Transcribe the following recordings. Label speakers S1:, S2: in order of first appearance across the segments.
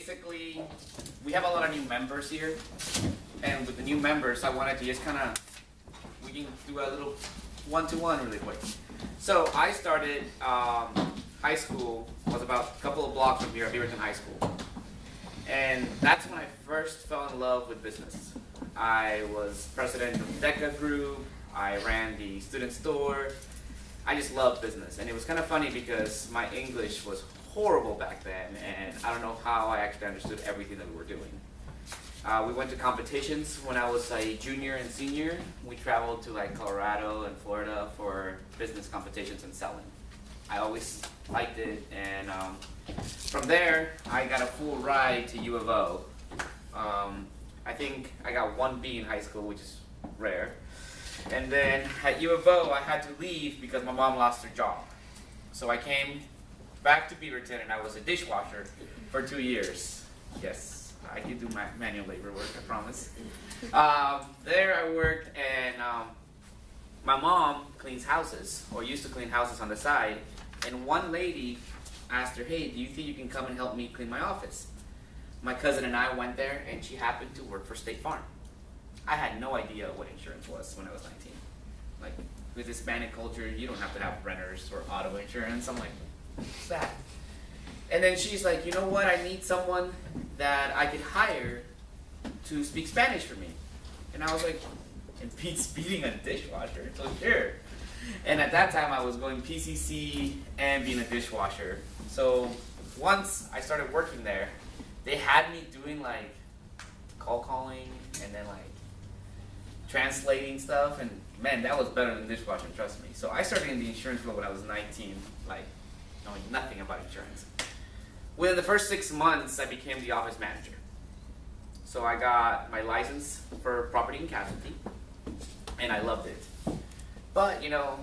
S1: basically, we have a lot of new members here, and with the new members, I wanted to just we can do a little one-to-one really quick. So I started high school, was about a couple of blocks from here at Beaverton High School. And that's when I first fell in love with business. I was president of the DECA group, I ran the student store. I just loved business. And it was kind of funny because my English was horrible back then, and I don't know how I actually understood everything that we were doing. We went to competitions when I was a junior and senior. We traveled to like Colorado and Florida for business competitions and selling. I always liked it, and from there I got a full ride to U of O. I think I got 1B in high school, which is rare. And then at U of O I had to leave because my mom lost her job. So I came back to Beaverton and I was a dishwasher for 2 years. Yes. I can do my manual labor work, I promise. There I worked, and my mom cleans houses, or used to clean houses on the side, and one lady asked her, hey, do you think you can come and help me clean my office? My cousin and I went there, and she happened to work for State Farm. I had no idea what insurance was when I was 19. Like, with Hispanic culture, you don't have to have renters or auto insurance. I'm like, what's that? And then she's like, you know what, I need someone that I could hire to speak Spanish for me. And I was like, and Pete's beating a dishwasher, so sure. And at that time I was going PCC and being a dishwasher. So once I started working there, they had me doing like call calling and then like translating stuff, and man, that was better than dishwashing, trust me. So I started in the insurance world when I was 19, like knowing nothing about insurance. Within the first 6 months, I became the office manager. So I got my license for property and casualty, and I loved it. But, you know,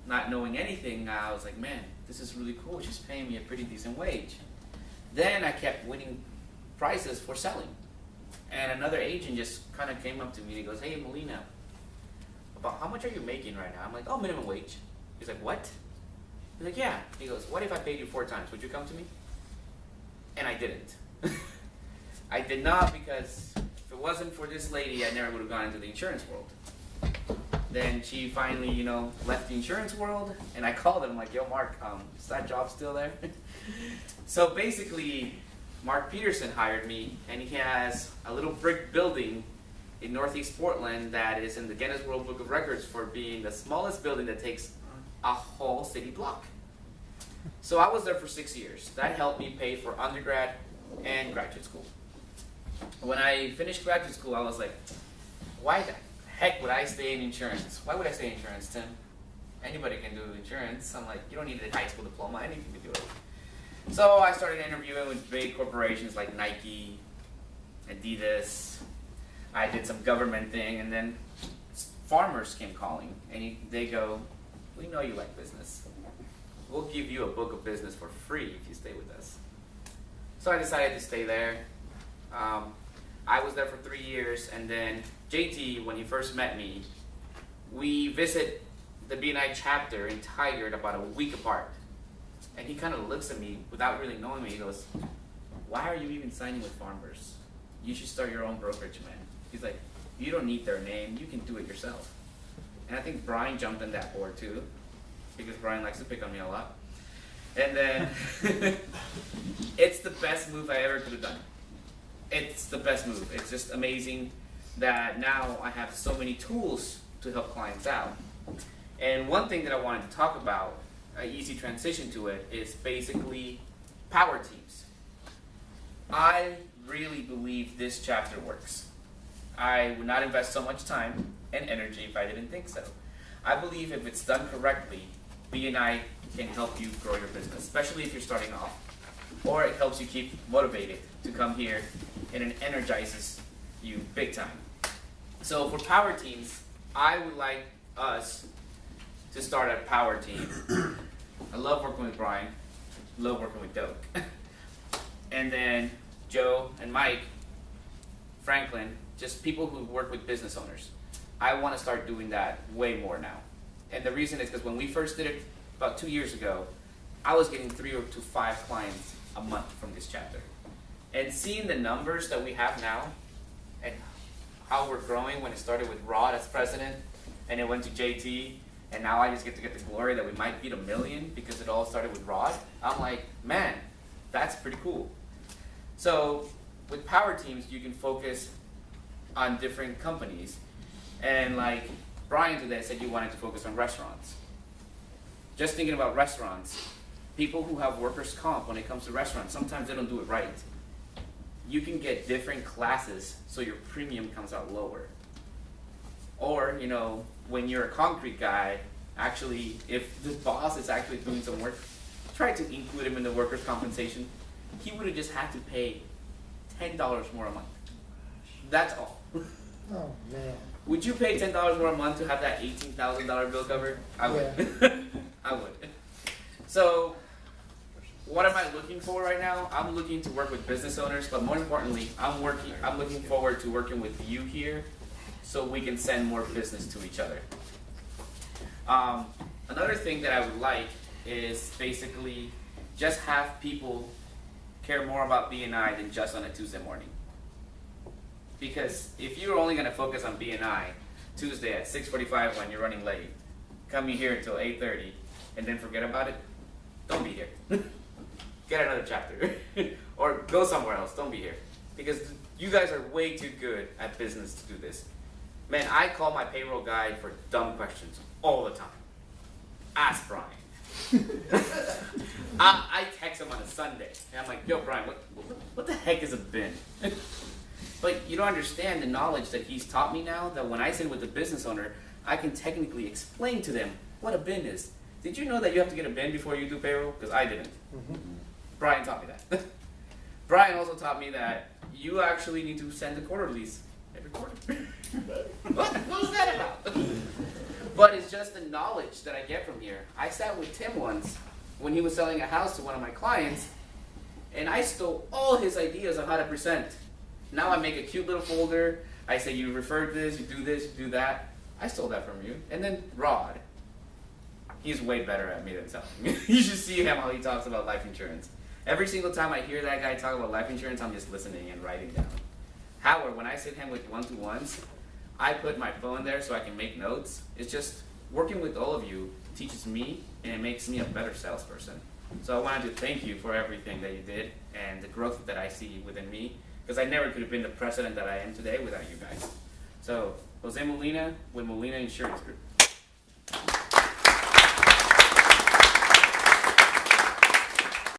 S1: not knowing anything, I was like, man, this is really cool. She's paying me a pretty decent wage. Then I kept winning prizes for selling. And another agent just kind of came up to me and he goes, hey, Molina, about how much are you making right now? I'm like, oh, minimum wage. He's like, what? He's like, yeah. He goes, what if I paid you 4 times? Would you come to me? And I didn't. I did not, because if it wasn't for this lady, I never would have gone into the insurance world. Then she finally, you know, left the insurance world, and I called him like, yo, Mark, is that job still there? So basically, Mark Peterson hired me, and he has a little brick building in Northeast Portland that is in the Guinness World Book of Records for being the smallest building that takes a whole city block. So I was there for 6 years. That helped me pay for undergrad and graduate school. When I finished graduate school, I was like, why the heck would I stay in insurance? Why would I stay in insurance, Tim? Anybody can do insurance. I'm like, you don't need a high school diploma, anything to do it. So I started interviewing with big corporations like Nike, Adidas. I did some government thing, and then farmers came calling, and they go, we know you like business. We'll give you a book of business for free if you stay with us. So I decided to stay there. I was there for 3 years, and then JT, when he first met me, we visit the BNI chapter in Tigard about a week apart. And he kind of looks at me without really knowing me. He goes, why are you even signing with farmers? You should start your own brokerage, man. He's like, you don't need their name. You can do it yourself. And I think Brian jumped on that board too, because Brian likes to pick on me a lot. And then it's the best move I ever could have done. It's the best move. It's just amazing that now I have so many tools to help clients out. And one thing that I wanted to talk about, an easy transition to it, is basically power teams. I really believe this chapter works. I would not invest so much time and energy if I didn't think so. I believe if it's done correctly, BNI can help you grow your business, especially if you're starting off, or it helps you keep motivated to come here, and it energizes you big time. So for power teams, I would like us to start a power team. I love working with Brian, love working with Doak. And then Joe and Mike, Franklin, just people who work with business owners. I want to start doing that way more now. And the reason is because when we first did it about 2 years ago, I was getting 3 to 5 clients a month from this chapter. And seeing the numbers that we have now, and how we're growing when it started with Rod as president, and it went to JT, and now I just get to get the glory that we might beat 1 million because it all started with Rod. I'm like, man, that's pretty cool. So with power teams, you can focus on different companies. And like Brian today said you wanted to focus on restaurants. Just thinking about restaurants, people who have workers' comp when it comes to restaurants, sometimes they don't do it right. You can get different classes so your premium comes out lower. Or, you know, when you're a concrete guy, actually, if the boss is actually doing some work, try to include him in the workers' compensation. He would have just had to pay $10 more a month. That's all.
S2: Oh, man.
S1: Would you pay $10 more a month to have that $18,000 bill covered? I would.
S2: Yeah.
S1: I would. So, what am I looking for right now? I'm looking to work with business owners, but more importantly, I'm looking forward to working with you here so we can send more business to each other. Another thing that I would like is basically just have people care more about BNI than just on a Tuesday morning. Because if you're only going to focus on BNI Tuesday at 6:45 when you're running late, coming here until 8:30, and then forget about it, don't be here. Get another chapter. Or go somewhere else, don't be here. Because you guys are way too good at business to do this. Man, I call my payroll guy for dumb questions all the time. Ask Brian. I text him on a Sunday, and I'm like, yo, Brian, what the heck is a bin? But you don't understand the knowledge that he's taught me now, that when I sit with the business owner, I can technically explain to them what a bin is. Did you know that you have to get a bin before you do payroll? Because I didn't. Mm-hmm. Brian taught me that. Brian also taught me that you actually need to send the quarterlies every quarter. What was that about? But it's just the knowledge that I get from here. I sat with Tim once when he was selling a house to one of my clients, and I stole all his ideas on how to present. Now I make a cute little folder. I say, you refer to this, you do that. I stole that from you. And then Rod, he's way better at me than selling. You should see him how he talks about life insurance. Every single time I hear that guy talk about life insurance, I'm just listening and writing down. Howard, when I sit him with one-to-ones, I put my phone there so I can make notes. It's just working with all of you teaches me, and it makes me a better salesperson. So I wanted to thank you for everything that you did and the growth that I see within me, because I never could have been the president that I am today without you guys. So, Jose Molina with Molina Insurance Group.